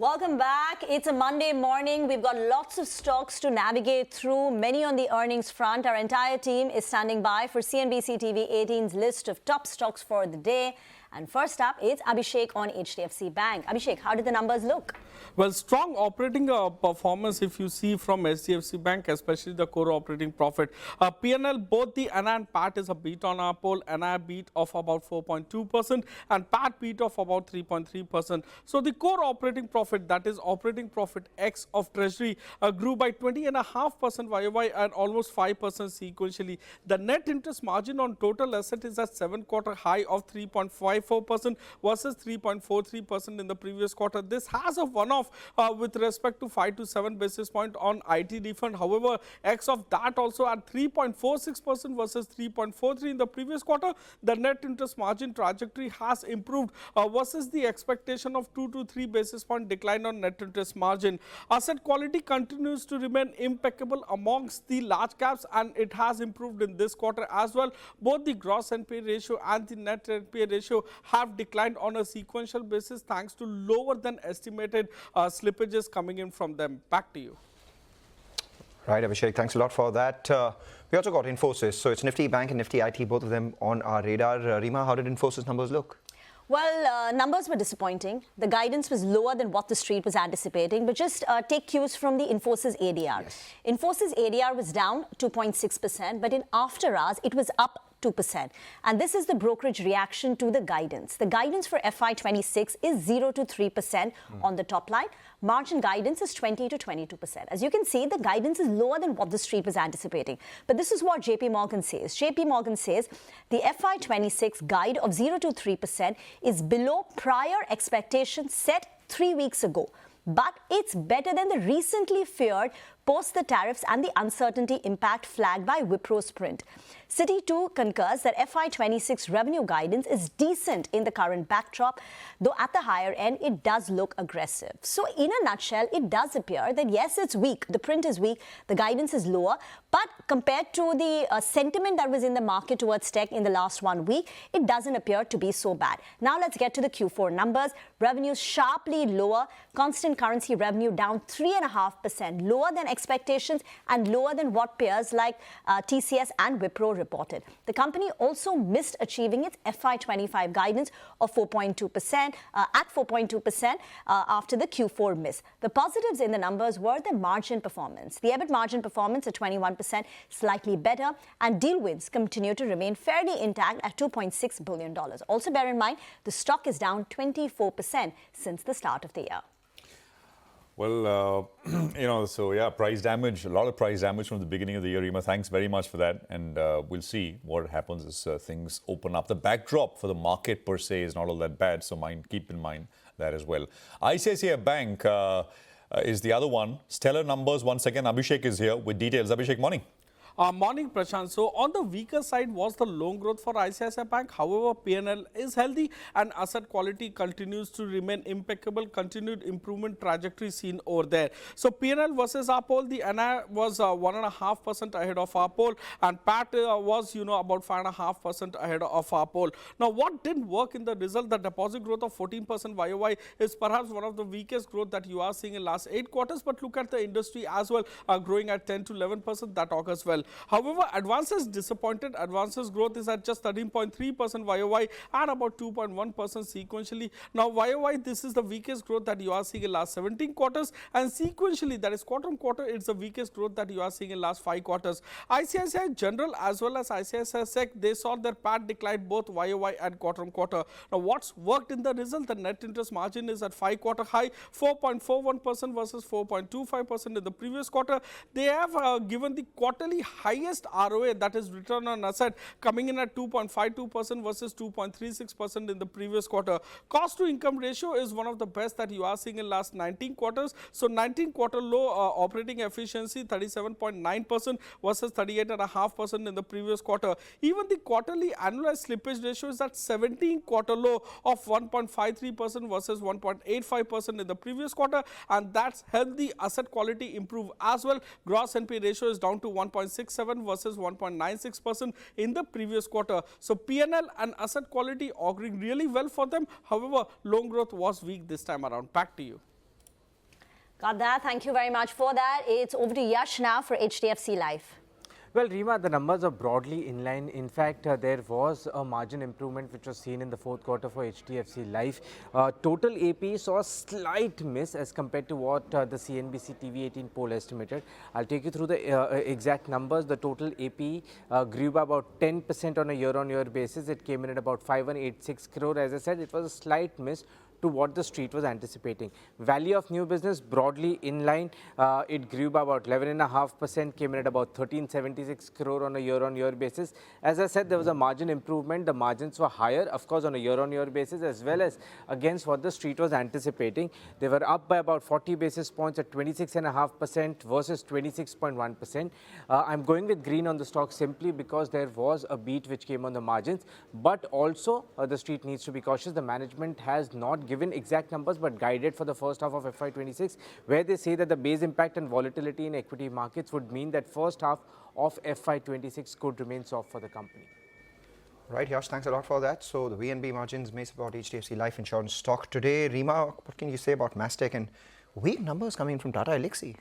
Welcome back. It's a Monday morning. We've got lots of stocks to navigate through, many on the earnings front. Our entire team is standing by for CNBC-TV18's list of top stocks for the day. And first up, it's Abhishek on HDFC Bank. Abhishek, how did the numbers look? Well, strong operating performance if you see from HDFC Bank, especially the core operating profit. P&L, both the NI and PAT is a beat on our poll. NI beat of about 4.2% and PAT beat of about 3.3%. So the core operating profit, that is operating profit X of Treasury, grew by 20.5% YOY and almost 5% sequentially. The net interest margin on total asset is at 7-quarter high of 3.54% versus 3.43% in the previous quarter. This has a one-off with respect to 5 to 7 basis point on IT refund. However, X of that also at 3.46% versus 3.43 in the previous quarter. The net interest margin trajectory has improved versus the expectation of 2 to 3 basis point decline on net interest margin. Asset quality continues to remain impeccable amongst the large caps, and it has improved in this quarter as well. Both the gross NPA ratio and the net NPA ratio have declined on a sequential basis thanks to lower than estimated slippages coming in from them. Back to you. Right, Abhishek, thanks a lot for that. We also got Infosys, so it's Nifty Bank and Nifty IT, both of them on our radar. Rima, how did Infosys numbers look? Well, numbers were disappointing. The guidance was lower than what the street was anticipating, but just take cues from the Infosys ADR. Yes. Infosys ADR was down 2.6%, but in after hours, it was up 2%. And this is the brokerage reaction to the guidance. The guidance for FY26 is 0 to 3% on the top line. Margin guidance is 20 to 22%. As you can see, the guidance is lower than what the street was anticipating. But this is what JP Morgan says. JP Morgan says the FY26 guide of 0 to 3% is below prior expectations set 3 weeks ago. But it's better than the recently feared post the tariffs and the uncertainty impact flagged by Wipro's print. Citi too concurs that FY26 revenue guidance is decent in the current backdrop, though at the higher end, it does look aggressive. So in a nutshell, it does appear that yes, it's weak. The print is weak. The guidance is lower. But compared to the sentiment that was in the market towards tech in the last 1 week, it doesn't appear to be so bad. Now let's get to the Q4 numbers. Revenues sharply lower. Constant currency revenue down 3.5%, lower than expectations and lower than what peers like TCS and Wipro reported. The company also missed achieving its FY25 guidance of 4.2% at 4.2% after the Q4 miss. The positives in the numbers were the margin performance. The EBIT margin performance at 21%, slightly better, and deal wins continue to remain fairly intact at $2.6 billion. Also bear in mind, the stock is down 24% since the start of the year. Well, so yeah, price damage, a lot of price damage from the beginning of the year. Rima, thanks very much for that. And we'll see what happens as things open up. The backdrop for the market per se is not all that bad, so keep in mind that as well. ICICI Bank is the other one. Stellar numbers once again. Abhishek is here with details. Abhishek, morning. Morning, Prashant. So on the weaker side was the loan growth for ICICI Bank. However, P&L is healthy and asset quality continues to remain impeccable. Continued improvement trajectory seen over there. So P&L versus our poll, the NI was 1.5% ahead of our poll, and PAT was about 5.5% ahead of our poll. Now, what didn't work in the result? The deposit growth of 14% YOY is perhaps one of the weakest growth that you are seeing in last 8 quarters. But look at the industry as well, growing at 10 to 11%. That augurs well. However, advances disappointed. Advances growth is at just 13.3% YOY and about 2.1% sequentially. Now, YOY, this is the weakest growth that you are seeing in last 17 quarters, and sequentially, that is quarter on quarter, it's the weakest growth that you are seeing in last 5 quarters. ICICI General as well as ICICI Sec, they saw their PAT decline both YOY and quarter on quarter. Now, what's worked in the result? The net interest margin is at 5-quarter high, 4.41% versus 4.25% in the previous quarter. They have given the quarterly highest ROA, that is return on asset, coming in at 2.52% versus 2.36% in the previous quarter. Cost to income ratio is one of the best that you are seeing in last 19 quarters. So 19 quarter low operating efficiency 37.9% versus 38.5% in the previous quarter. Even the quarterly annualized slippage ratio is at 17 quarter low of 1.53% versus 1.85% in the previous quarter, and that's helped the asset quality improve as well. Gross NPA ratio is down to 1.67 versus 1.96% in the previous quarter. So P&L and asset quality auguring really well for them. However, loan growth was weak this time around. Back to you. Got that. Thank you very much for that. It's over to Yash now for HDFC Life. Well, Rima, the numbers are broadly in line. In fact, there was a margin improvement which was seen in the fourth quarter for HDFC Life. Total AP saw a slight miss as compared to what the CNBC-TV18 poll estimated. I'll take you through the exact numbers. The total AP grew by about 10% on a year-on-year basis. It came in at about 5186 crore. As I said, it was a slight miss to what the street was anticipating. Value of new business broadly in line. It grew by about 11.5%, came in at about 1376 crore on a year-on-year basis. As I said, there was a margin improvement. The margins were higher, of course, on a year-on-year basis, as well as against what the street was anticipating. They were up by about 40 basis points at 26.5% versus 26.1%. I'm going with green on the stock simply because there was a beat which came on the margins, but also the street needs to be cautious. The management has not given exact numbers but guided for the first half of FY26, where they say that the base impact and volatility in equity markets would mean that first half of FY26 could remain soft for the company. Right, Yash, thanks a lot for that. So the VNB margins made about HDFC Life Insurance stock today. Rima, what can you say about Mastek and weak numbers coming from Tata Elxsi?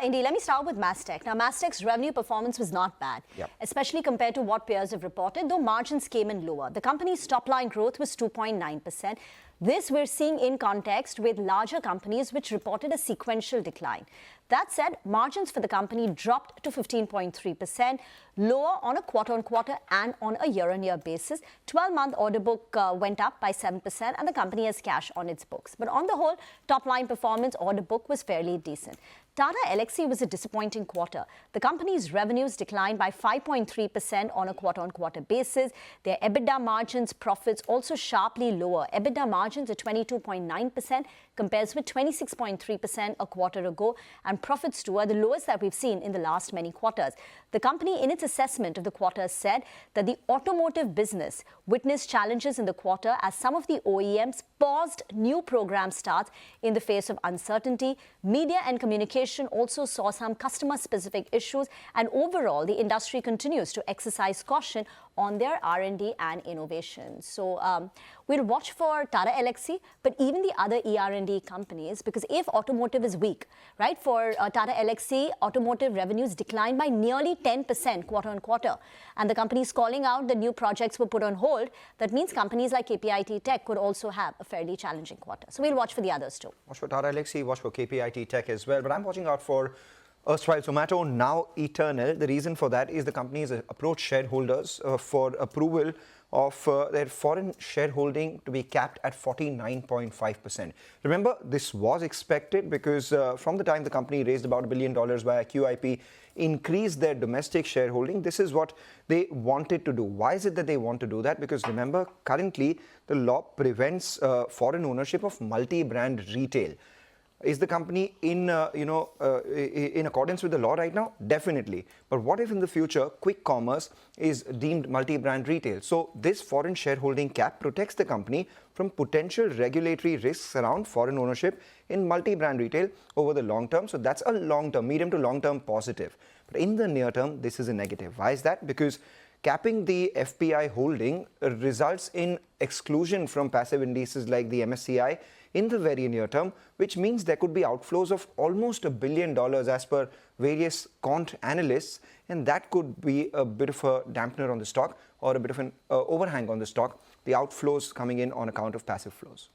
Indeed, let me start with Mastek. Now, Mastek's revenue performance was not bad, especially compared to what peers have reported, though margins came in lower. The company's top-line growth was 2.9%. This we're seeing in context with larger companies which reported a sequential decline. That said, margins for the company dropped to 15.3%, lower on a quarter-on-quarter and on a year-on-year basis. 12-month order book went up by 7% and the company has cash on its books. But on the whole, top-line performance order book was fairly decent. Tata Elxsi was a disappointing quarter. The company's revenues declined by 5.3% on a quarter-on-quarter basis. Their EBITDA margins, profits also sharply lower. EBITDA margins at 22.9% compares with 26.3% a quarter ago, and profits too are the lowest that we've seen in the last many quarters. The company, in its assessment of the quarter, said that the automotive business witnessed challenges in the quarter as some of the OEMs paused new program starts in the face of uncertainty. Media and communication also saw some customer-specific issues, and overall, the industry continues to exercise caution on their R&D and innovation. So we'll watch for Tata Elxsi, but even the other ER&D companies, because if automotive is weak, right, for Tata Elxsi, automotive revenues declined by nearly 10% quarter-on-quarter, and the company is calling out that new projects were put on hold. That means companies like KPIT Tech could also have a fairly challenging quarter. So we'll watch for the others too. Watch for Tata Elxsi, watch for KPIT Tech as well, but I'm watching out for erstwhile Zomato, now Eternal. The reason for that is the company has approached shareholders for approval of their foreign shareholding to be capped at 49.5%. Remember, this was expected because from the time the company raised about $1 billion via QIP, increased their domestic shareholding, this is what they wanted to do. Why is it that they want to do that? Because remember, currently the law prevents foreign ownership of multi-brand retail. Is the company in accordance with the law right now? Definitely. But what if in the future quick commerce is deemed multi-brand retail? So this foreign shareholding cap protects the company from potential regulatory risks around foreign ownership in multi-brand retail over the long term. So that's a long-term, medium to long-term positive. But in the near term, this is a negative. Why is that? Because capping the FPI holding results in exclusion from passive indices like the MSCI in the very near term, which means there could be outflows of almost $1 billion as per various quant analysts, and that could be a bit of a dampener on the stock or a bit of an overhang on the stock, the outflows coming in on account of passive flows.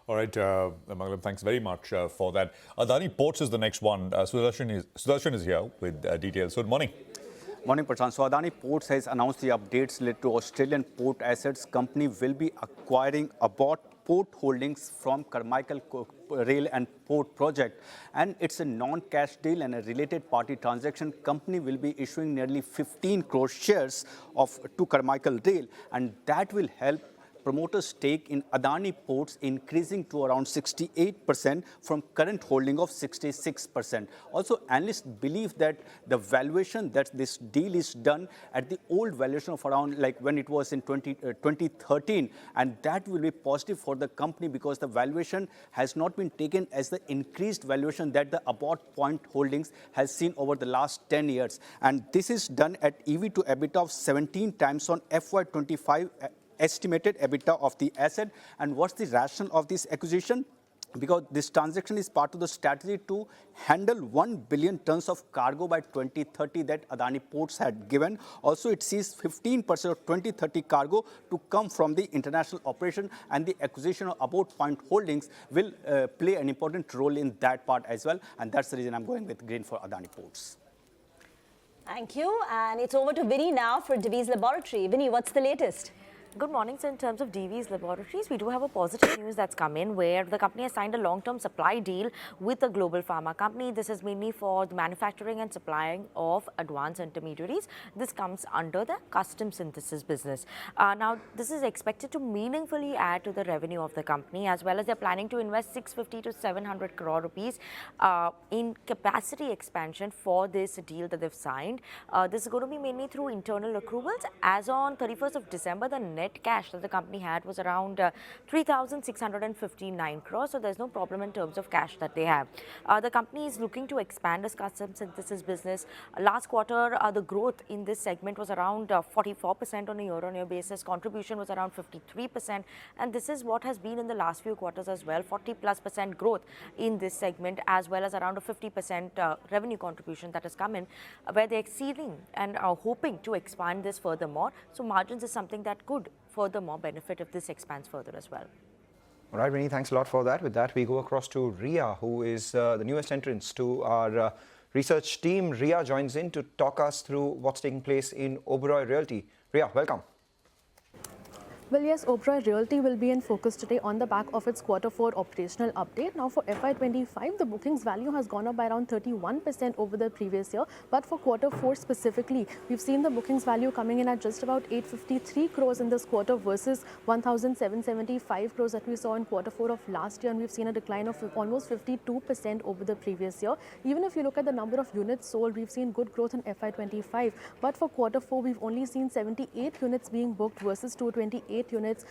All right, Mangalam, thanks very much for that. Adani Ports is the next one. Sudarshan is here with details. So good morning. Morning, Prashant. So Adani Ports has announced the updates related to Australian port assets. Company will be acquiring about port holdings from Carmichael Rail and Port Project, and it's a non-cash deal and a related party transaction. Company will be issuing nearly 15 crore shares to Carmichael Rail, and that will help promoters' stake in Adani Ports increasing to around 68% from current holding of 66%. Also, analysts believe that the valuation that this deal is done at the old valuation of around like when it was in 2013, and that will be positive for the company because the valuation has not been taken as the increased valuation that the Abort Point Holdings has seen over the last 10 years. And this is done at EV to EBITDA of 17 times on FY25 estimated EBITDA of the asset. And what's the rationale of this acquisition? because this transaction is part of the strategy to handle 1 billion tons of cargo by 2030 that Adani Ports had given. Also, it sees 15% of 2030 cargo to come from the international operation, and the acquisition of About Point Holdings will play an important role in that part as well. And that's the reason I'm going with green for Adani Ports. Thank you. And it's over to Vinny now for Divi's Laboratory. Vinny, what's the latest? Good morning. So in terms of DV's Laboratories, we do have a positive news that's come in where the company has signed a long-term supply deal with a global pharma company. This is mainly for the manufacturing and supplying of advanced intermediaries. This comes under the custom synthesis business. Now, this is expected to meaningfully add to the revenue of the company, as well as they're planning to invest 650 to 700 crore rupees in capacity expansion for this deal that they've signed. This is going to be mainly through internal accruals. As on 31st of December, the net cash that the company had was around 3,659 crores. So there's no problem in terms of cash that they have. The company is looking to expand its custom synthesis business. Last quarter, the growth in this segment was around 44% on a year-on-year basis. Contribution was around 53%. And this is what has been in the last few quarters as well, 40+% growth in this segment, as well as around a 50% revenue contribution that has come in, where they're exceeding and are hoping to expand this furthermore. So margins is something that could furthermore benefit if this expands further as well. All right, Vinny, thanks a lot for that. With that, we go across to Ria, who is the newest entrant to our research team. Ria joins in to talk us through what's taking place in Oberoi Realty. Ria, welcome. Well, yes, Oberoi Realty will be in focus today on the back of its Q4 operational update. Now, for FY25, the bookings value has gone up by around 31% over the previous year. But for Q4 specifically, we've seen the bookings value coming in at just about 853 crores in this quarter versus 1,775 crores that we saw in Q4 of last year. And we've seen a decline of almost 52% over the previous year. Even if you look at the number of units sold, we've seen good growth in FY25. But for Q4, we've only seen 78 units being booked versus 228 units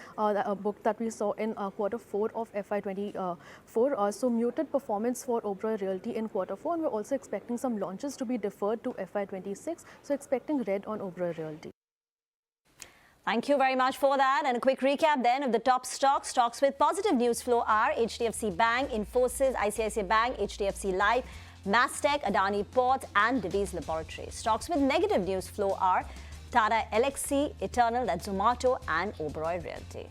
booked that we saw in Q4 of FY24. So muted performance for Oberoi Realty in Q4, and we're also expecting some launches to be deferred to FY26. So expecting red on Oberoi Realty. Thank you very much for that. And a quick recap then of the top stocks. Stocks with positive news flow are HDFC Bank, Infosys, ICICI Bank, HDFC Life, Mastek, Adani Ports and Divi's Laboratories. Stocks with negative news flow are Tata, Elxsi, Eternal, that's Zomato and Oberoi Realty.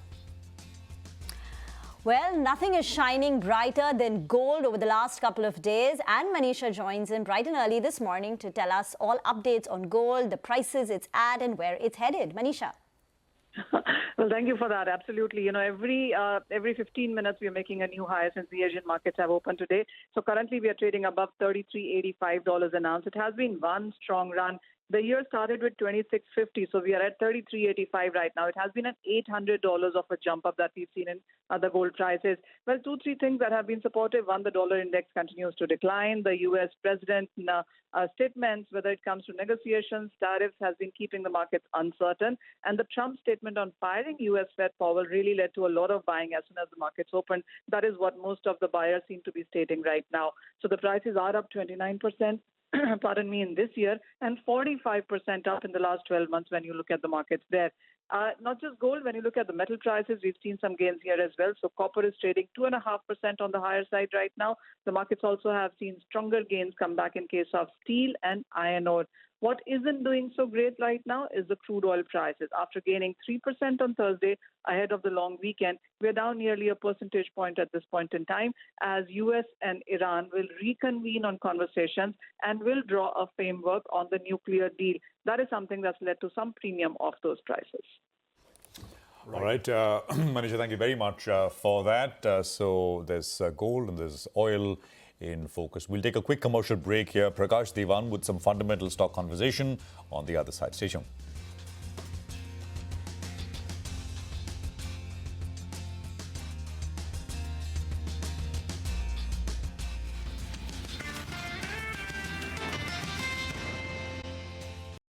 Well, nothing is shining brighter than gold over the last couple of days, and Manisha joins in bright and early this morning to tell us all updates on gold, the prices it's at and where it's headed. Manisha. Well, thank you for that. Absolutely. You know, every 15 minutes we are making a new high since the Asian markets have opened today. So currently we are trading above $33.85 an ounce. It has been one strong run. The year started with $26.50, so we are at $33.85 right now. It has been an $800 of a jump up that we've seen in the gold prices. Well, 2-3 things that have been supportive. One, the dollar index continues to decline. The U.S. president's statements, whether it comes to negotiations, tariffs, has been keeping the markets uncertain. And the Trump statement on firing U.S. Fed Powell really led to a lot of buying as soon as the markets opened. That is what most of the buyers seem to be stating right now. So the prices are up 29%. Pardon me, in this year, and 45% up in the last 12 months when you look at the markets there. Not just gold, when you look at the metal prices, we've seen some gains here as well. So copper is trading 2.5% on the higher side right now. The markets also have seen stronger gains come back in case of steel and iron ore. What isn't doing so great right now is the crude oil prices. After gaining 3% on Thursday ahead of the long weekend, we're down nearly a percentage point at this point in time as US and Iran will reconvene on conversations and will draw a framework on the nuclear deal. That is something that's led to some premium of those prices. All right, Manisha, thank you very much for that. So there's gold and there's oil in focus. We'll take a quick commercial break here. Prakash Diwan with some fundamental stock conversation on the other side. Stay tuned.